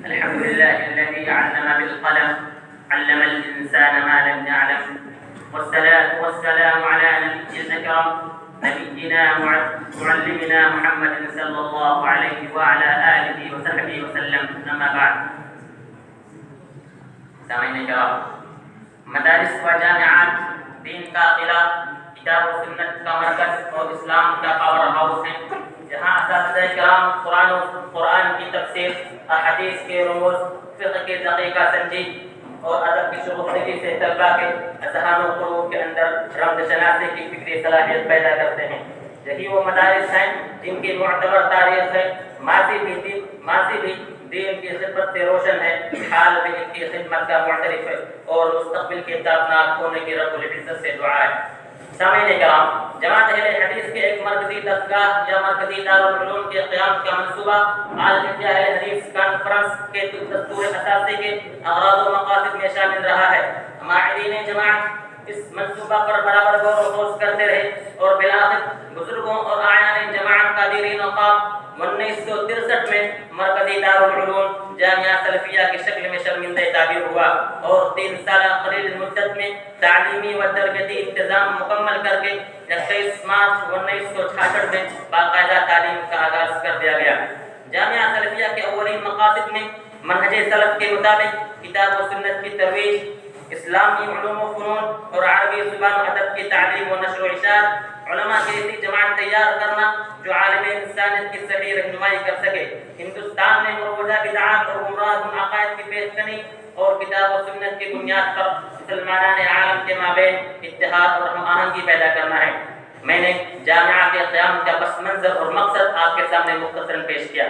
الحمد لله الذي علم بالقلم علم الإنسان ما لم يعلم، والصلاة والسلام على نبي الأكرم نبينا معلمنا محمد صلى الله عليه وعلى آله وصحبه وسلم. أما بعد. سامعین کرام، مدارس و جامعات دین کا قلعہ، کتاب و سنت کا مرکز اور اسلام کا پاور ہاؤس ہے، جہاں اساتذہ کرام قرآن کی تفسیر، احادیث کے رموز، فقہ کے دقیقہ سنجی اور ادب کی شگفتگی سے طلباء کے اذہان و قلوب کے اندر رمز شناسی کی فکری صلاحیت پیدا کرتے ہیں. یہی وہ مدارس ہیں جن کی معتبر تاریخ ہے، ماضی بھی دین کی خدمت سے روشن ہے، حال بھی ان کی خدمت کا معترف ہے اور مستقبل کے تابناک ہونے کی رب العزت سے دعا ہے. سامعین کرام، جماعت اہل حدیث کے ایک مرکزی دستگاہ یا مرکزی دارالعلوم کے قیام کا منصوبہ آل انڈیا اہل حدیث کانفرنس کے دستور اساسی کے اغراض و مقاصد میں شامل رہا ہے. ماہرین جماعت اس منصوبہ پر برابر غور و خوض کرتے رہے اور بالآخر بزرگوں اور اعیان جماعت قادرین اوقاف 1963 میں مرکزی دارالعلوم جامعہ سلفیہ کی شکل میں شرمندہ تعبیر ہوا اور 3 سالہ قلیل مدت میں تعلیمی و تربیتی انتظام مکمل کر کے 21 مارچ 1966 میں باقاعدہ تعلیم کا آغاز کر دیا گیا. جامعہ سلفیہ کے اولین مقاصد میں منہج سلف کے مطابق کتاب و سنت کی ترویج، اسلامی علوم و فنون اور عربی زبان و ادب کی تعلیم و نشر و اشاعت، علماء کی ایسی جماعت تیار کرنا جو عالم انسانیت کی صحیح رہنمائی کر سکے. ہندوستان میں مروجہ بدعات اور گمراہ عقائد کی پیشگنی اور کتاب و سنت کی بنیاد پر مسلمانان عالم کے مابین اتحاد اور ہم آہنگی پیدا کرنا ہے. میں نے جامعہ کے قیام کا پس منظر اور مقصد آپ کے سامنے مختصراً پیش کیا.